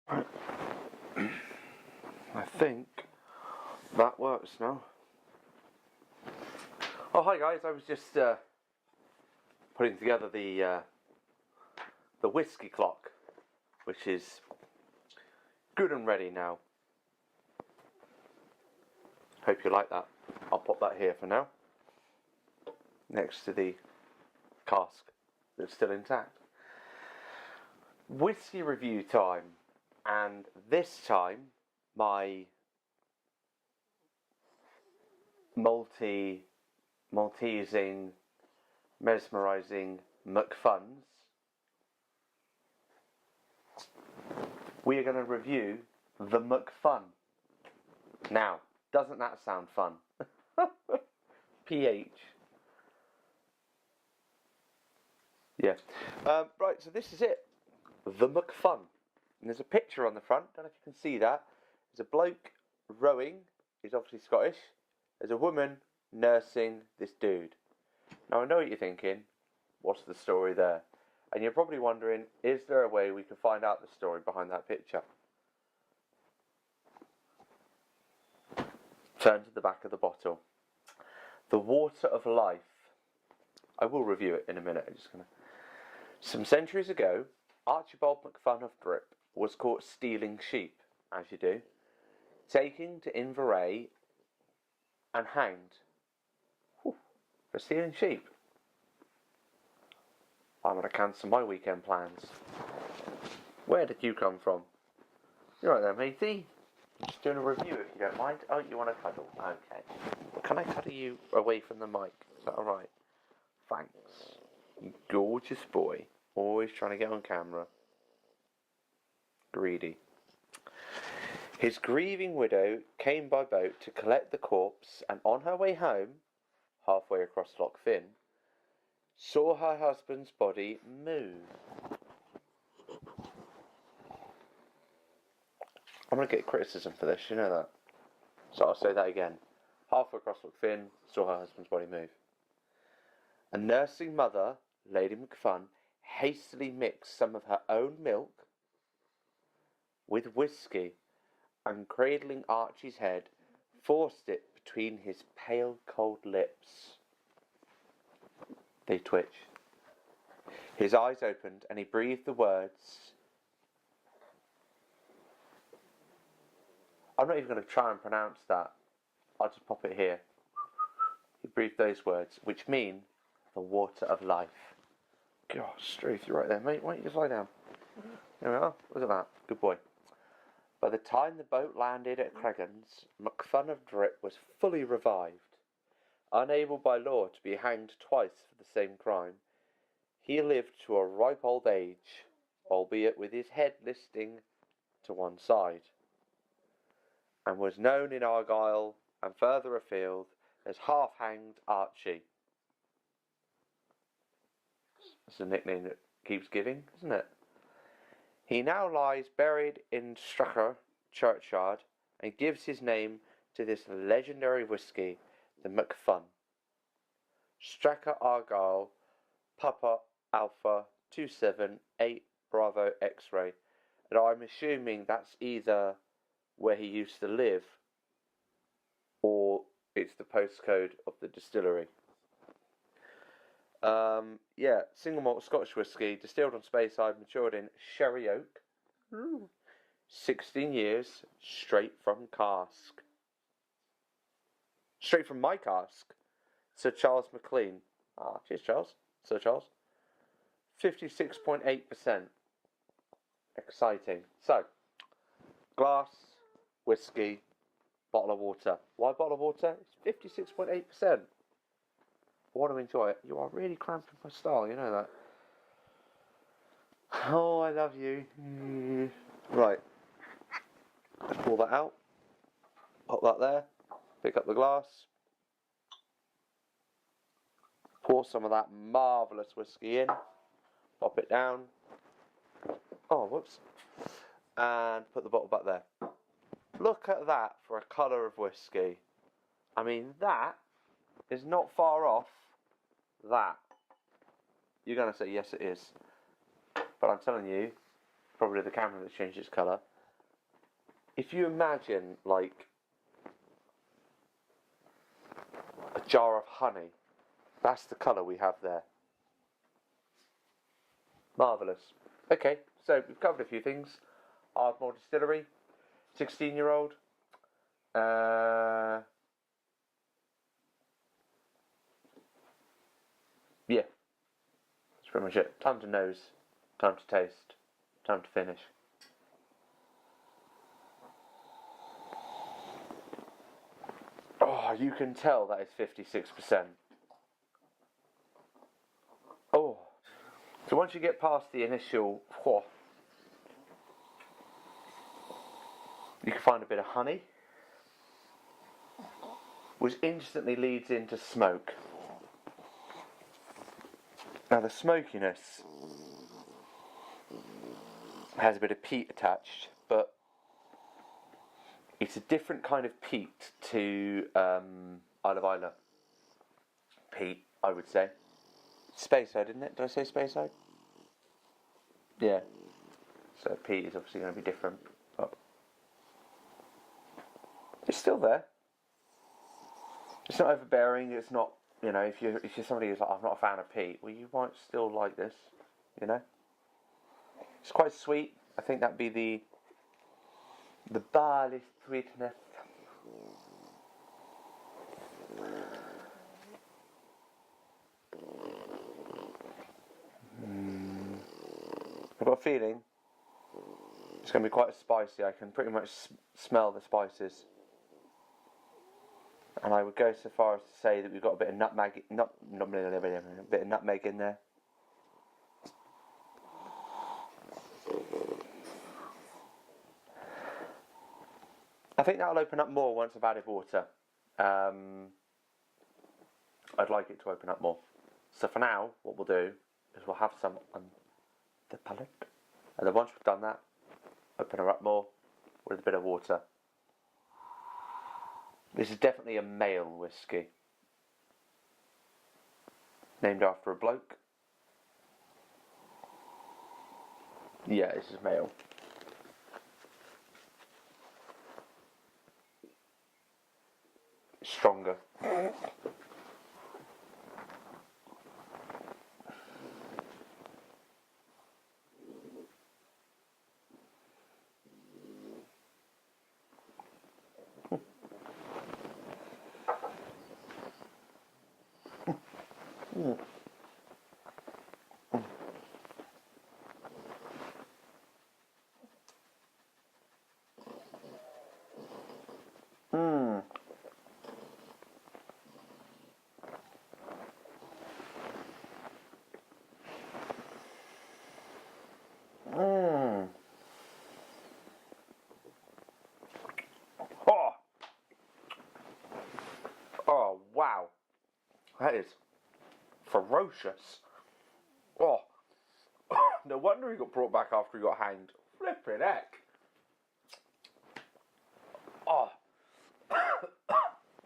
I think that works now. Oh, hi guys, I was just putting together the whiskey clock, which is good and ready now. Hope you like that. I'll pop that here for now, next to the cask that's still intact. Whiskey review time, and this time my Maltesing, mesmerising Macphuns. We are going to review the Macphunn. Now, doesn't that sound fun? PH. Yeah. Right, so this is it. The Macphunn. And there's a picture on the front. Don't know if you can see that. There's a bloke rowing. He's obviously Scottish. There's a woman nursing this dude. Now I know what you're thinking. What's the story there? And you're probably wondering, is there a way we can find out the story behind that picture? Turn to the back of the bottle. The water of life. I will review it in a minute. I'm just gonna. Some centuries ago, Archibald Macphunn of Drip was caught stealing sheep, as you do, taken to Inverary and hanged. Whew, for stealing sheep. I'm going to cancel my weekend plans. Where did you come from? You're right there, matey. Just doing a review if you don't mind. Oh, you want to cuddle? Okay. Well, can I cuddle you away from the mic? Is that alright? Thanks. You gorgeous boy. Always trying to get on camera. Greedy. His grieving widow came by boat to collect the corpse, and on her way home, halfway across Loch Fyne, saw her husband's body move. I'm going to get criticism for this, you know that. So I'll say that again. Halfway across Loch Fyne, saw her husband's body move. A nursing mother, Lady Macphunn, hastily mixed some of her own milk with whisky, and cradling Archie's head, forced it between his pale, cold lips. They twitched. His eyes opened, and he breathed the words. I'm not even going to try and pronounce that. I'll just pop it here. He breathed those words, which mean the water of life. Gosh, Struth, you're right there, mate. Why don't you just lie down? There we are. Look at that. Good boy. By the time the boat landed at Cregan's, Macphunn of Drip was fully revived. Unable by law to be hanged twice for the same crime, he lived to a ripe old age, albeit with his head listing to one side, and was known in Argyll and further afield as Half-Hanged Archie. It's a nickname that keeps giving, isn't it? He now lies buried in Stracher churchyard and gives his name to this legendary whisky, the Macphunn. Stracher Argyll, Papa Alpha 278 Bravo X-ray. And I'm assuming that's either where he used to live or it's the postcode of the distillery. Yeah, single malt Scotch whisky, distilled on Speyside, matured in sherry oak. 16 years, straight from cask. Straight from my cask. Sir Charles McLean. Ah, cheers, Charles. Sir Charles. 56.8%. Exciting. So, glass, whisky, bottle of water. Why bottle of water? It's 56.8%. I want to enjoy it. You are really cramping my style, you know that. Oh, I love you. Right. Let's pull that out. Pop that there. Pick up the glass. Pour some of that marvellous whisky in. Pop it down. Oh, whoops. And put the bottle back there. Look at that for a colour of whisky. I mean, that is not far off that. You're going to say, yes, it is. But I'm telling you, probably the camera that changed its colour, if you imagine like a jar of honey, that's the colour we have there. Marvellous. Okay, so we've covered a few things. Ardmore Distillery, 16-year-old. Yeah, that's pretty much it. Time to nose, time to taste, time to finish. Oh, you can tell that is 56%. Oh, so once you get past the initial whoa, you can find a bit of honey, which instantly leads into smoke. Now the smokiness has a bit of peat attached, but it's a different kind of peat to Isle of Islay peat, I would say. Speyside, didn't it? Did I say Speyside? Yeah. So peat is obviously going to be different, but it's still there. It's not overbearing. It's not, you know, if you're somebody who's like, I'm not a fan of peat, well, you might still like this, you know. It's quite sweet. I think that'd be the barley sweetness. I've got a feeling it's going to be quite spicy. I can pretty much smell the spices. And I would go so far as to say that we've got a bit of nutmeg, a bit of nutmeg in there. I think that'll open up more once I've added water. I'd like it to open up more. So for now, what we'll do is we'll have some on the palate. And then once we've done that, open her up more with a bit of water. This is definitely a male whiskey. Named after a bloke. Yeah, this is male. Stronger. Oh, wow. That is ferocious. Oh, no wonder he got brought back after he got hanged. Flippin' heck. Oh.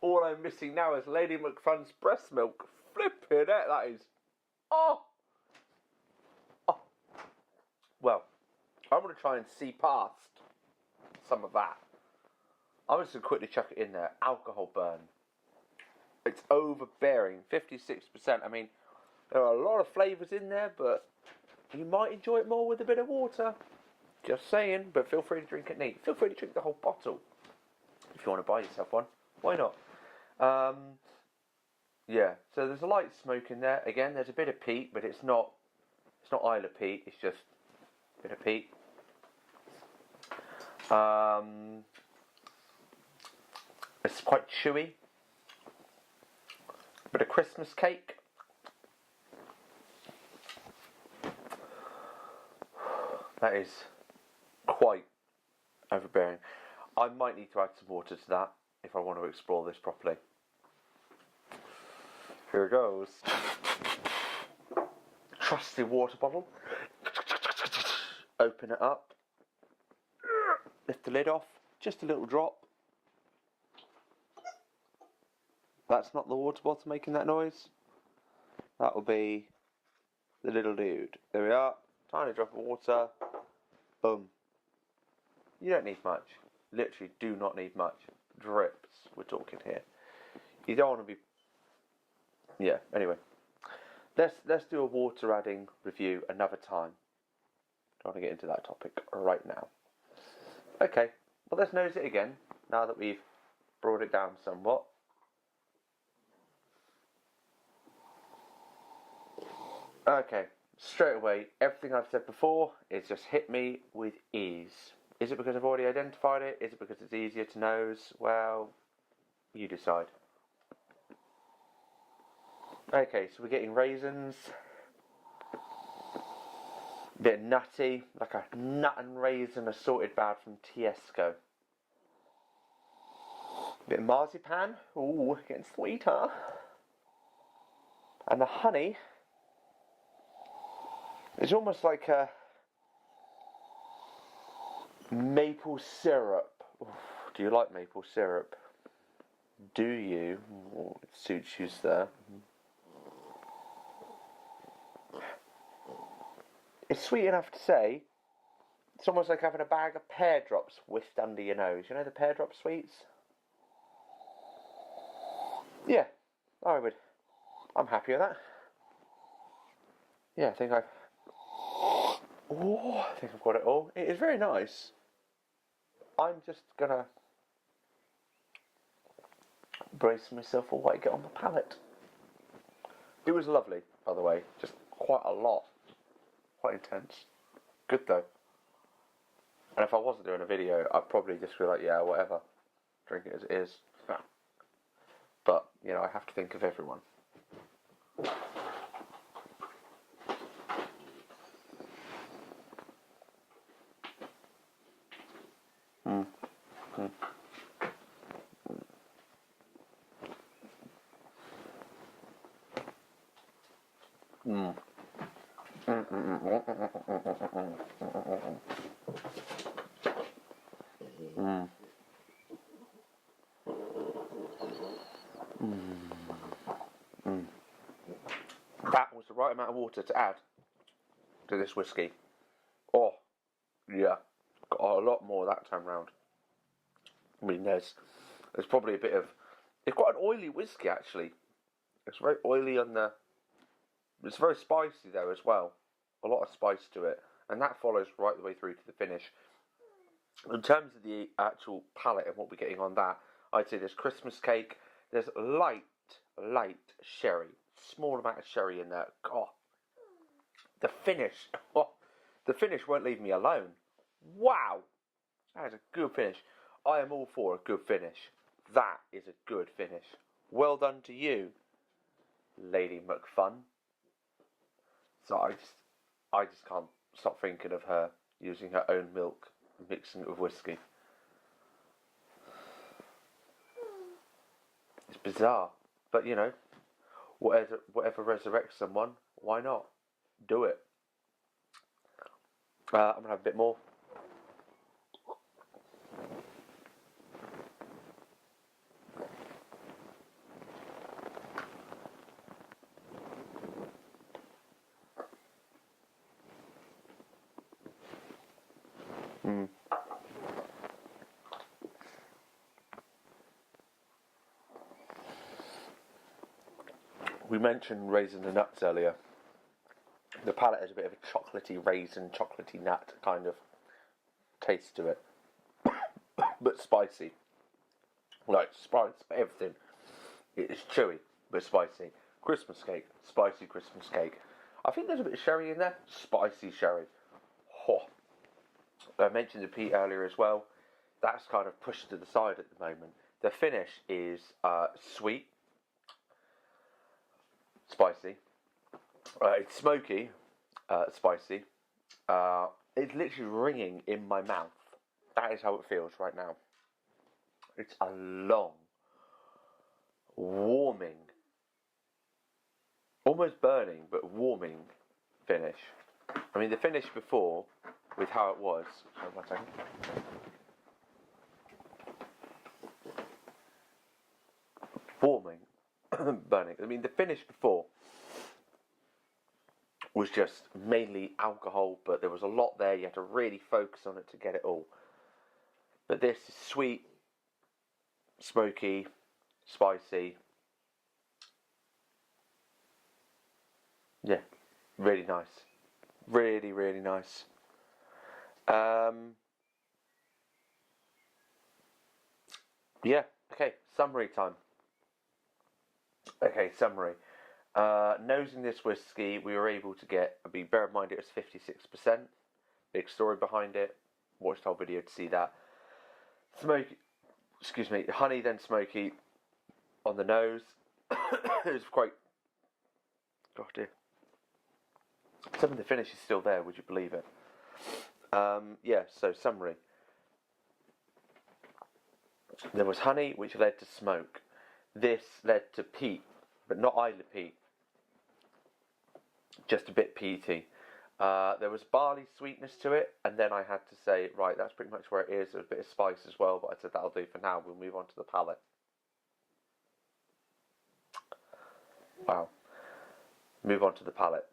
All I'm missing now is Lady Macphunn's breast milk. Flippin' heck, that is. Oh. Oh. Well, I'm going to try and see past some of that. I'm just going to quickly chuck it in there. Alcohol burn. It's overbearing. 56%. I mean, there are a lot of flavours in there, but you might enjoy it more with a bit of water. Just saying, but feel free to drink it neat. Feel free to drink the whole bottle. If you want to buy yourself one, why not? Yeah, so there's a light smoke in there. Again, there's a bit of peat, but it's not Isla peat, it's just a bit of peat. It's quite chewy. Bit of Christmas cake. That is quite overbearing. I might need to add some water to that if I want to explore this properly. Here it goes. Trusty water bottle. Open it up. Lift the lid off. Just a little drop. That's not the water bottle making that noise. That will be the little dude. There we are. Tiny drop of water. Boom. You don't need much. Literally do not need much. Drips, we're talking here. You don't want to be... Yeah, anyway. Let's do a water adding review another time. Don't want to get into that topic right now. Okay, well let's nose it again, now that we've brought it down somewhat. Okay, straight away, everything I've said before is just hit me with ease. Is it because I've already identified it? Is it because it's easier to nose? Well, you decide. Okay, so we're getting raisins. A bit nutty, like a nut and raisin assorted bag from Tesco. A bit of marzipan. Ooh, getting sweeter. And the honey is almost like a maple syrup. Ooh, do you like maple syrup? Do you? Oh, it suits you, sir. It's sweet enough to say. It's almost like having a bag of pear drops whiffed under your nose. You know the pear drop sweets? Yeah, I'm happy with that. Yeah, I think I've got it all. It is very nice. I'm just gonna brace myself for what I get on the palate. It was lovely, by the way. Just quite a lot. Quite intense. Good though. And if I wasn't doing a video, I'd probably just be like, yeah, whatever. Drink it as it is. But, you know, I have to think of everyone. That was the right amount of water to add to this whiskey. Oh, yeah. Got a lot more that time round. I mean, there's probably a bit of... It's quite an oily whiskey, actually. It's very oily on the... It's very spicy, though, as well. A lot of spice to it. And that follows right the way through to the finish. In terms of the actual palate and what we're getting on that, I'd say there's Christmas cake. There's light sherry. Small amount of sherry in there. God. The finish. Oh, the finish won't leave me alone. Wow. That is a good finish. I am all for a good finish. That is a good finish. Well done to you, Lady Macphunn. So I just can't stop thinking of her using her own milk and mixing it with whiskey. It's bizarre, but you know, whatever resurrects someone, why not? Do it. I'm gonna have a bit more. We mentioned raisin and nuts earlier. The palate has a bit of a chocolatey raisin, chocolatey nut kind of taste to it. But spicy. Like, spice, everything. It is chewy, but spicy. Christmas cake, spicy Christmas cake. I think there's a bit of sherry in there. Spicy sherry. Oh. I mentioned the peat earlier as well. That's kind of pushed to the side at the moment. The finish is sweet. Spicy. It's smoky, spicy. It's literally ringing in my mouth. That is how it feels right now. It's a long, warming, almost burning, but warming finish. I mean, the finish before, with how it was... Hold on a second. Warming. Burning. I mean, the finish before was just mainly alcohol, but there was a lot there. You had to really focus on it to get it all. But this is sweet, smoky, spicy. Yeah, really nice. Really, really nice. Yeah, okay, summary time. Okay, summary. Nosing this whiskey, we were able to get, bear in mind it was 56%. Big story behind it. Watched the whole video to see that. Smoky, excuse me, honey then smoky on the nose. It was quite, oh dear. Some of the finish is still there, would you believe it? Yeah, so summary. There was honey, which led to smoke. This led to peat, but not Isla peat. Just a bit peaty. There was barley sweetness to it, and then I had to say, right, that's pretty much where it is. There's a bit of spice as well, but I said that'll do for now. We'll move on to the palate. Wow. Move on to the palate.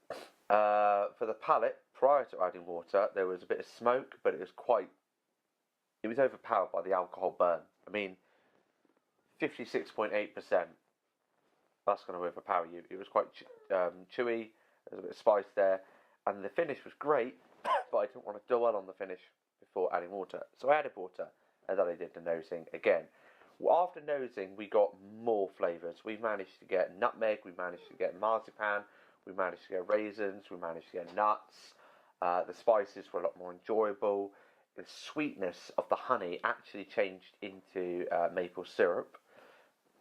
For the palate, prior to adding water, there was a bit of smoke, but it was overpowered by the alcohol burn. I mean, 56.8%. That's going to overpower you. It was quite chewy. There's a bit of spice there. And the finish was great, but I didn't want to dwell on the finish before adding water. So I added water, and then I did the nosing again. Well, after nosing, we got more flavours. We managed to get nutmeg, we managed to get marzipan, we managed to get raisins, we managed to get nuts. The spices were a lot more enjoyable. The sweetness of the honey actually changed into maple syrup.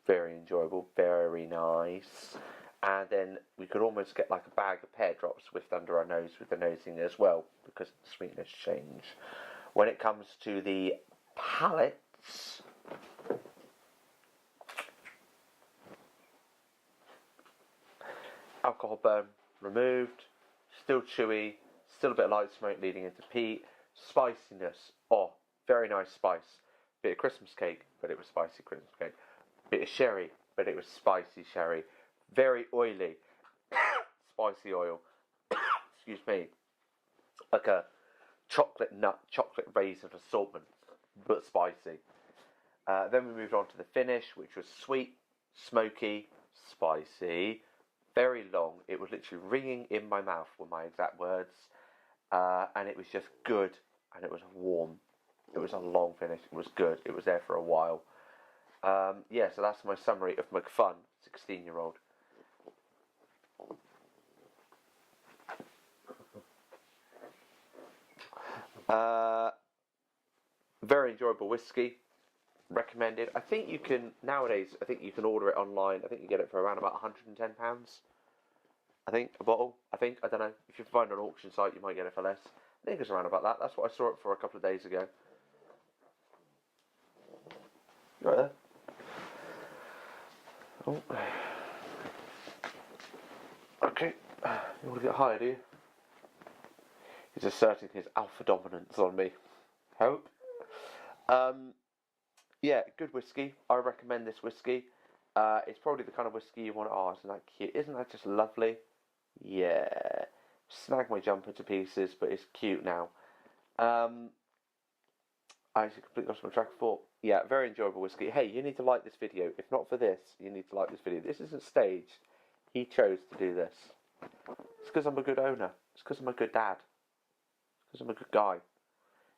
Very enjoyable, very nice. And then we could almost get like a bag of pear drops whiffed under our nose with the nosing as well, because the sweetness changed. When it comes to the palates, alcohol burn removed, still chewy, still a bit of light smoke leading into peat. Spiciness, oh, very nice spice. Bit of Christmas cake, but it was spicy Christmas cake. Bit of sherry, but it was spicy sherry. Very oily, spicy oil. Excuse me, like a chocolate nut, chocolate raisin assortment, but spicy. Then we moved on to the finish, which was sweet, smoky, spicy, very long. It was literally ringing in my mouth, were my exact words, and it was just good, and it was warm. It was a long finish. It was good. It was there for a while. Yeah, so that's my summary of Macphunn, 16-year-old. Very enjoyable whiskey. Recommended. I think you can, nowadays, I think you can order it online. I think you get it for around about £110. I think, a bottle. I don't know. If you find an auction site, you might get it for less. I think it's around about that. That's what I saw it for a couple of days ago. Right there. Oh. Okay. You want to get higher, do you? He's asserting his alpha dominance on me. Hope. Yeah, good whiskey. I recommend this whiskey. It's probably the kind of whiskey you want. Oh, isn't that cute? Isn't that just lovely? Yeah. Snag my jumper to pieces, but it's cute now. I actually completely lost my track of thought. Yeah, very enjoyable whiskey. Hey, you need to like this video. If not for this, you need to like this video. This isn't staged. He chose to do this. It's because I'm a good owner. It's because I'm a good dad. It's because I'm a good guy.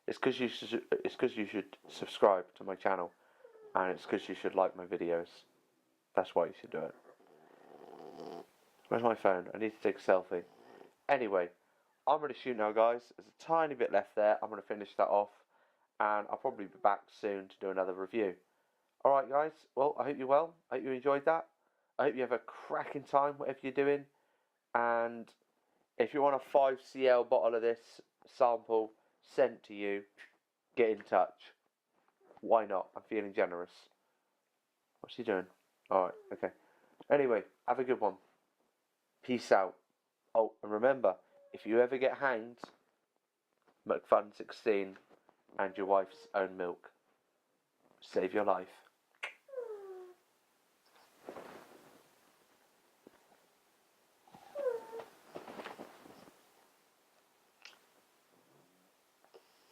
It's because you should subscribe to my channel, and it's because you should like my videos. That's why you should do it. Where's my phone? I need to take a selfie. Anyway, I'm going to shoot now, guys. There's a tiny bit left there. I'm going to finish that off, and I'll probably be back soon to do another review. Alright, guys. Well, I hope you're well. I hope you enjoyed that. I hope you have a cracking time, whatever you're doing. And if you want a 5cl bottle of this sample sent to you, get in touch. Why not? I'm feeling generous. What's he doing? Alright, okay. Anyway, have a good one. Peace out. Oh, and remember, if you ever get hanged, Macphunn 16 and your wife's own milk. Save your life.